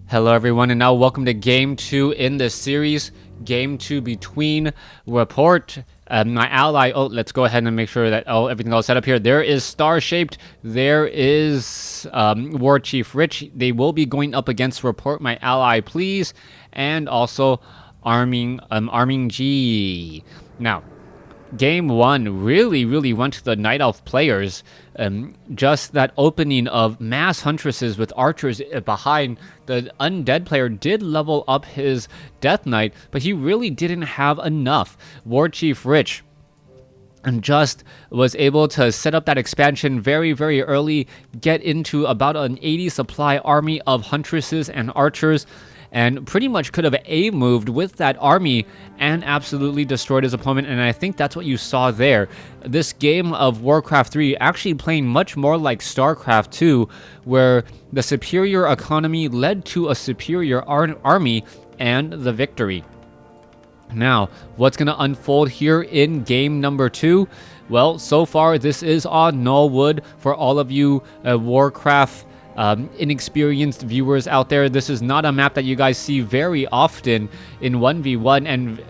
Hello everyone, and now welcome to Game 2 in the series, Game 2 between Report, my ally. Oh, let's go ahead and make sure that, everything all set up here. There is StarShaped, there is War Chief Rich. They will be going up against Report, my ally, please, and also Armin G. Now, Game 1 really went to the Night Elf players. Just that opening of mass huntresses with archers behind. The undead player did level up his Death Knight, but he really didn't have enough. War Chief Rich and just was able to set up that expansion very early, get into about an 80 supply army of huntresses and archers, and pretty much could have A-moved with that army and absolutely destroyed his opponent. And I think that's what you saw there. This game of WarCraft 3 actually playing much more like StarCraft 2, where the superior economy led to a superior army and the victory. Now, what's going to unfold here in game number 2? Well, so far this is on Nullwood for all of you WarCraft inexperienced viewers out there. This is not a map that you guys see very often in 1v1 and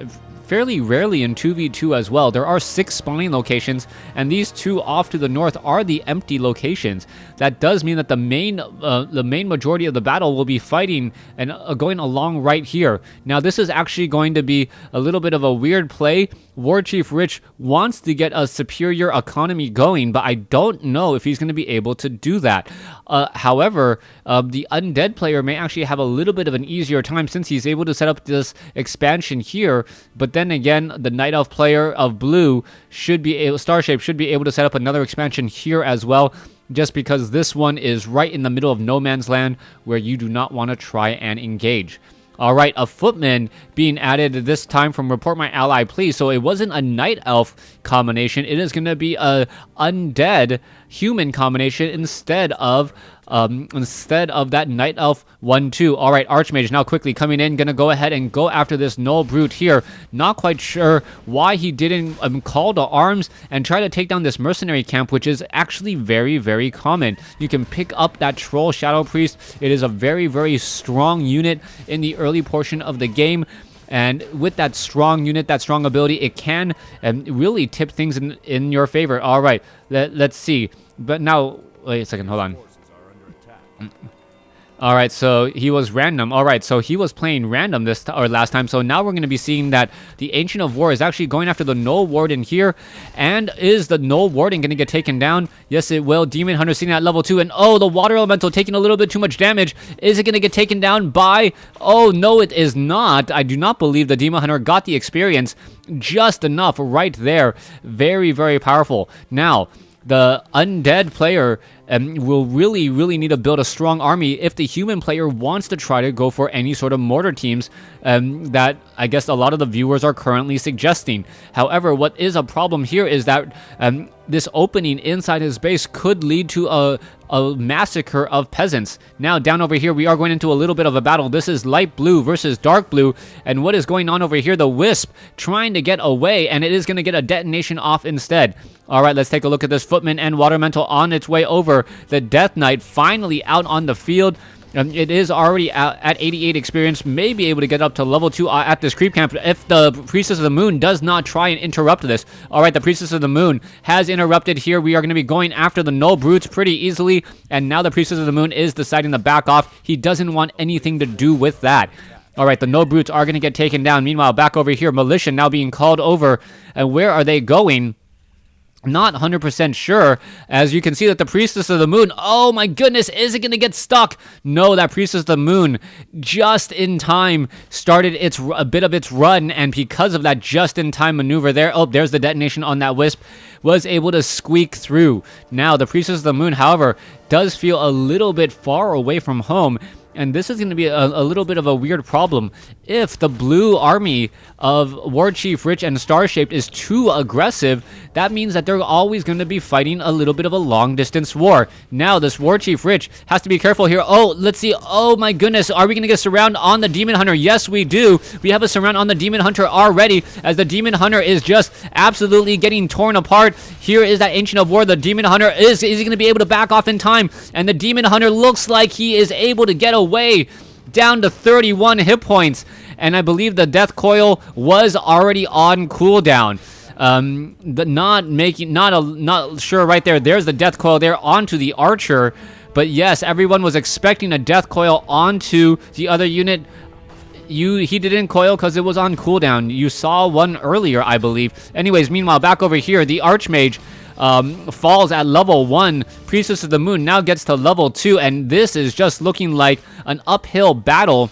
fairly rarely in 2v2 as well. There are 6 spawning locations, and these 2 off to the north are the empty locations. That does mean that the main majority of the battle will be fighting and going along right here. Now, this is actually going to be a little bit of a weird play. War Chief Rich wants to get a superior economy going, but I don't know if he's going to be able to do that. However, the undead player may actually have a little bit of an easier time since he's able to set up this expansion here. But then again, the Night Elf player of blue should be able, StarShaped should be able to set up another expansion here as well, just because this one is right in the middle of no man's land where you do not want to try and engage. Alright, a footman being added this time from Report My Ally Please. So it wasn't a Night Elf combination. It is going to be a undead human combination instead of that Night Elf 1-2. Alright, Archmage now quickly coming in, gonna go ahead and go after this Null Brute here. Not quite sure why he didn't call to arms and try to take down this mercenary camp, which is actually very common. You can pick up that Troll Shadow Priest. It is a very strong unit in the early portion of the game. And with that strong unit, that strong ability, it can really tip things in your favor. All right, let's see. But now, wait a second, hold on. All right, so he was random. All right, so he was playing random last time. So now we're going to be seeing that the Ancient of War is actually going after the Null Warden here. And is the Null Warden going to get taken down? Yes, it will. Demon Hunter sitting at level 2. And oh, the Water Elemental taking a little bit too much damage. Is it going to get taken down by... Oh, no, it is not. I do not believe the Demon Hunter got the experience just enough right there. Very powerful. Now, the undead player will really need to build a strong army if the human player wants to try to go for any sort of mortar teams that I guess a lot of the viewers are currently suggesting. However, what is a problem here is that this opening inside his base could lead to a massacre of peasants. Now, down over here, we are going into a little bit of a battle. This is light blue versus dark blue. And what is going on over here? The Wisp trying to get away, and it is going to get a detonation off instead. All right, let's take a look at this Footman and Water Elemental on its way over. The Death Knight finally out on the field. It is already at 88 experience, may be able to get up to level 2 at this creep camp if the Priestess of the Moon does not try and interrupt this. Alright, the Priestess of the Moon has interrupted here. We are going to be going after the Null Brutes pretty easily, and now the Priestess of the Moon is deciding to back off. He doesn't want anything to do with that. Alright, the Null Brutes are going to get taken down. Meanwhile, back over here, Militia now being called over, and where are they going? Not 100% sure, as you can see that the Priestess of the Moon, oh my goodness, is it going to get stuck? No, that Priestess of the Moon just in time started a bit of its run, and because of that just-in-time maneuver there, oh, there's the detonation on that Wisp, was able to squeak through. Now, the Priestess of the Moon, however, does feel a little bit far away from home, and this is going to be a little bit of a weird problem. If the blue army of War Chief Rich and StarShaped is too aggressive, that means that they're always going to be fighting a little bit of a long-distance war. Now, this War Chief Rich has to be careful here. Oh, let's see. Oh, my goodness. Are we going to get a surround on the Demon Hunter? Yes, we do. We have a surround on the Demon Hunter already, as the Demon Hunter is just absolutely getting torn apart. Here is that Ancient of War. The Demon Hunter is he going to be able to back off in time? And the Demon Hunter looks like he is able to get away. down to 31 hit points. And I believe the death coil was already on cooldown. Not sure right there. There's the death coil there onto the archer. But yes, everyone was expecting a death coil onto the other unit. He didn't coil because it was on cooldown. You saw one earlier, I believe. Anyways, meanwhile, back over here, the Archmage falls at level 1. Priestess of the Moon now gets to level 2, and this is just looking like an uphill battle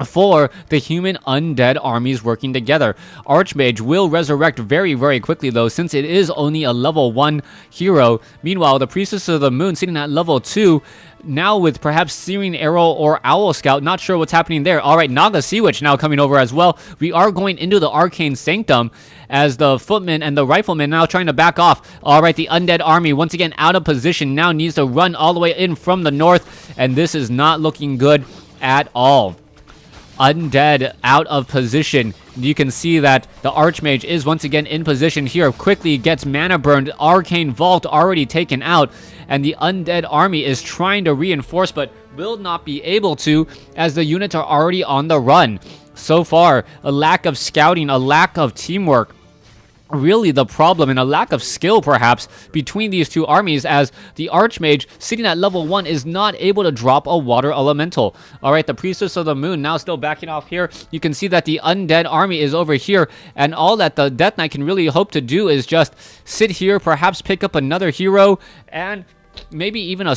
for the human undead armies working together. Archmage will resurrect very, very quickly, though, since it is only a level 1 hero. Meanwhile, the Priestess of the Moon sitting at level 2, now with perhaps Searing Arrow or Owl Scout. Not sure what's happening there. All right, Naga Sea Witch now coming over as well. We are going into the Arcane Sanctum as the Footmen and the Riflemen now trying to back off. All right, the Undead Army once again out of position, now needs to run all the way in from the north, and this is not looking good at all. Undead out of position. You can see that the Archmage is once again in position here. Quickly gets mana burned. Arcane Vault already taken out. And the Undead Army is trying to reinforce, but will not be able to, as the units are already on the run. So far, a lack of scouting, a lack of teamwork, really the problem, and a lack of skill perhaps between these two armies, as the Archmage sitting at level 1 is not able to drop a water elemental. Alright, the Priestess of the Moon now still backing off here. You can see that the Undead Army is over here, and all that the Death Knight can really hope to do is just sit here, perhaps pick up another hero, and maybe even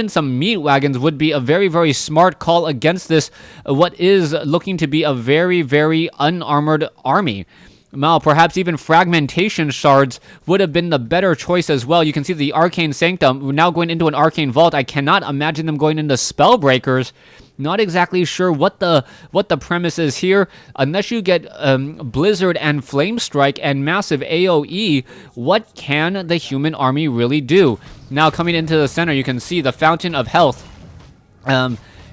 some meat wagons would be a very, very smart call against this, what is looking to be a very, very unarmored army. Now, perhaps even fragmentation shards would have been the better choice as well. You can see the Arcane Sanctum. We're now going into an Arcane Vault. I cannot imagine them going into Spellbreakers. Not exactly sure what the premise is here. Unless you get Blizzard and Flame Strike and massive AoE, what can the human army really do? Now, coming into the center, you can see the Fountain of Health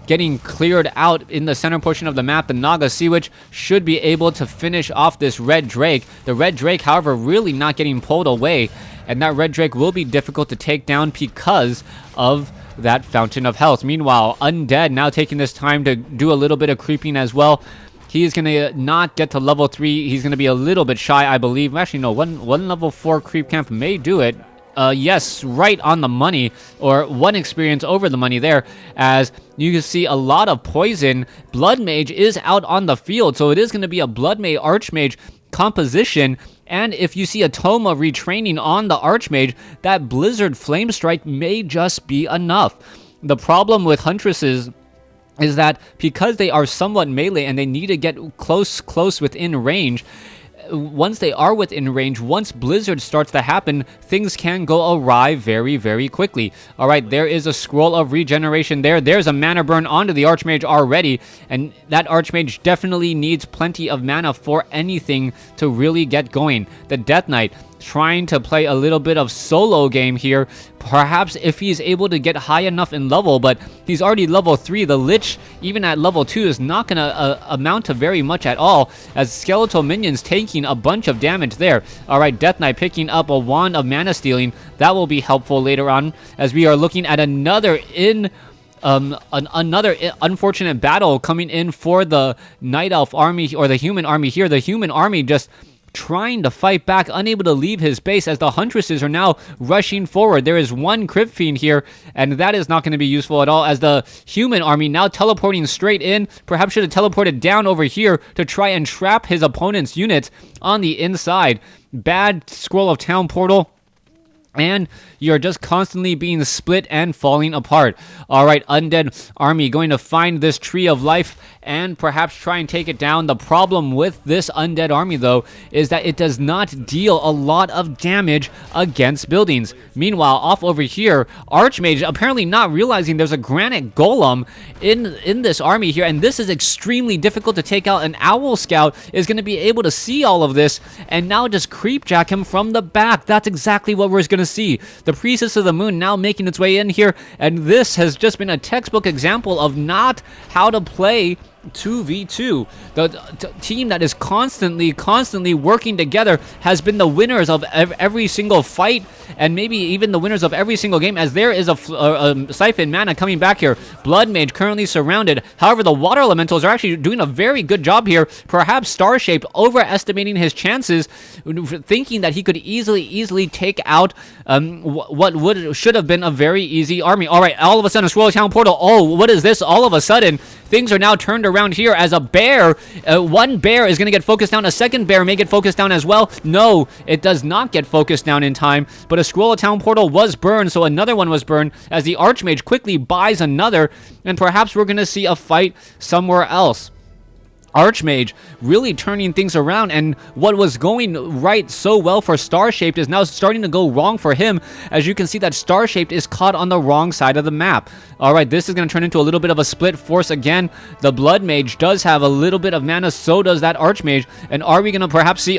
getting cleared out in the center portion of the map. The Naga Sea Witch should be able to finish off this Red Drake. The Red Drake, however, really not getting pulled away, and that Red Drake will be difficult to take down because of that Fountain of Health. Meanwhile, Undead now taking this time to do a little bit of creeping as well. He is going to not get to level 3. He's going to be a little bit shy, I believe. Actually, no, one level 4 creep camp may do it. Yes, right on the money, or one experience over the money there, as you can see a lot of poison. Blood Mage is out on the field, so it is going to be a Blood Mage Archmage composition. And if you see a Tome of Retraining on the Archmage, that Blizzard Flame Strike may just be enough. The problem with Huntresses is that because they are somewhat melee and they need to get close within range, once they are within range, once Blizzard starts to happen, things can go awry very, very quickly. Alright, there is a Scroll of Regeneration there. There's a mana burn onto the Archmage already, and that Archmage definitely needs plenty of mana for anything to really get going. The Death Knight trying to play a little bit of solo game here, perhaps if he's able to get high enough in level, but he's already level 3. The Lich, even at level 2, is not going to amount to very much at all, as skeletal minions taking a bunch of damage there. Alright, Death Knight picking up a Wand of Mana Stealing. That will be helpful later on, as we are looking at another unfortunate battle coming in for the Night Elf army, or the human army here. The human army just trying to fight back, unable to leave his base, as the Huntresses are now rushing forward. There is one Crypt Fiend here, and that is not going to be useful at all, as the human army now teleporting straight in. Perhaps should have teleported down over here to try and trap his opponent's units on the inside. Bad Scroll of Town portal, and you're just constantly being split and falling apart. Alright, Undead Army going to find this Tree of Life and perhaps try and take it down. The problem with this Undead Army, though, is that it does not deal a lot of damage against buildings. Meanwhile, off over here, Archmage apparently not realizing there's a Granite Golem in this army here, and this is extremely difficult to take out. An Owl Scout is going to be able to see all of this and now just creepjack him from the back. That's exactly what we're going to see. The Priestess of the Moon now making its way in here, and this has just been a textbook example of not how to play 2v2. The team that is constantly working together has been the winners of every single fight, and maybe even the winners of every single game, as there is a Siphon Mana coming back here. Blood Mage currently surrounded. However, the Water Elementals are actually doing a very good job here. Perhaps StarShaped overestimating his chances, thinking that he could easily take out what should have been a very easy army. All right, all of a sudden, a Swirl Town Portal. Oh, what is this? All of a sudden, things are now turned around here as a bear. One bear is going to get focused down. A second bear may get focused down as well. No, it does not get focused down in time, but a Scroll of Town Portal was burned, so another one was burned as the Archmage quickly buys another, and perhaps we're going to see a fight somewhere else. Archmage really turning things around, and what was going right so well for StarShaped is now starting to go wrong for him. As you can see that StarShaped is caught on the wrong side of the map. Alright, this is going to turn into a little bit of a split force again. The Blood Mage does have a little bit of mana, so does that Archmage. And are we going to perhaps see,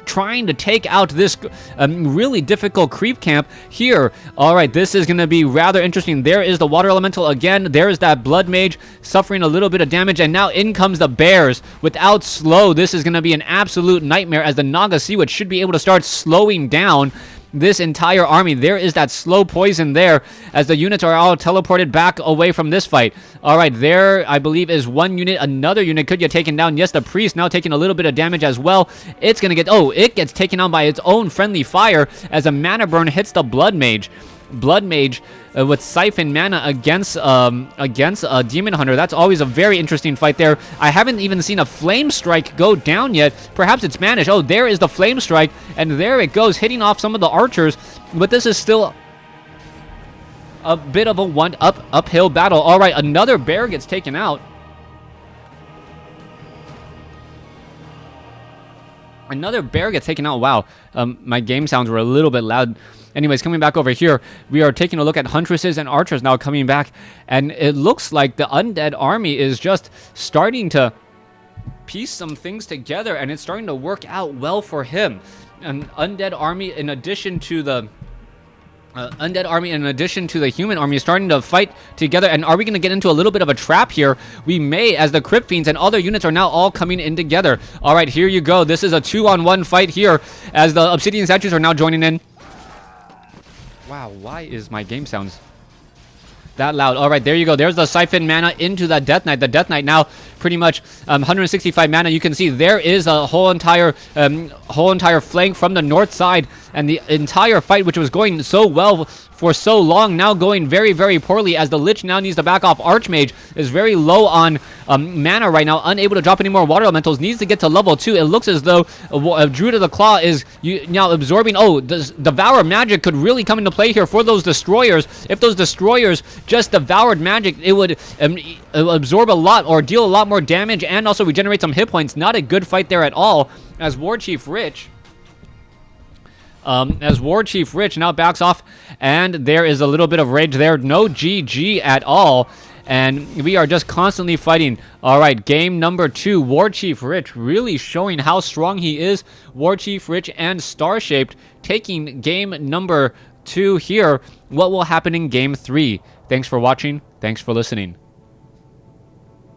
trying to take out this really difficult creep camp here. Alright, this is going to be rather interesting. There is the Water Elemental again. There is that Blood Mage suffering a little bit of damage, and now in comes the bears. Without slow, this is going to be an absolute nightmare, as the Naga Sea Witch should be able to start slowing down this entire army. There is that slow poison there, as the units are all teleported back away from this fight. All right, there I believe is one unit. Another unit could get taken down. Yes, the priest now taking a little bit of damage as well. It's gonna get, it gets taken on by its own friendly fire as a mana burn hits the Blood Mage. Blood Mage with Siphon Mana against a Demon Hunter. That's always a very interesting fight there. I haven't even seen a Flame Strike go down yet. Perhaps it's Manish. Oh, there is the Flame Strike, and there it goes, hitting off some of the archers. But this is still a bit of a uphill battle. All right, another bear gets taken out. Another bear gets taken out. Wow, my game sounds were a little bit loud. Anyways, coming back over here, we are taking a look at Huntresses and Archers now coming back, and it looks like the Undead army is just starting to piece some things together, and it's starting to work out well for him. An Undead army, in addition to the human army, is starting to fight together. And are we going to get into a little bit of a trap here? We may, as the Crypt Fiends and other units are now all coming in together. All right, here you go. This is a 2-on-1 fight here, as the Obsidian Statues are now joining in. Wow, why is my game sounds that loud? All right, there you go. There's the Siphon Mana into the Death Knight. The Death Knight now pretty much 165 mana. You can see there is a whole entire flank from the north side, and the entire fight, which was going so well for so long, now going very, very poorly, as the Lich now needs to back off. Archmage is very low on mana right now, unable to drop any more Water Elementals, needs to get to level 2. It looks as though Druid of the Claw is now absorbing. Devour magic could really come into play here for those Destroyers. If those Destroyers just devoured magic, it would absorb a lot, or deal a lot more damage, and also regenerate some hit points. Not a good fight there at all, as War Chief Rich now backs off, and there is a little bit of rage there. No GG at all, and we are just constantly fighting. All right, game number 2. War Chief Rich really showing how strong he is. War Chief Rich and StarShaped taking game number 2 here. What will happen in game 3? Thanks for watching. Thanks for listening.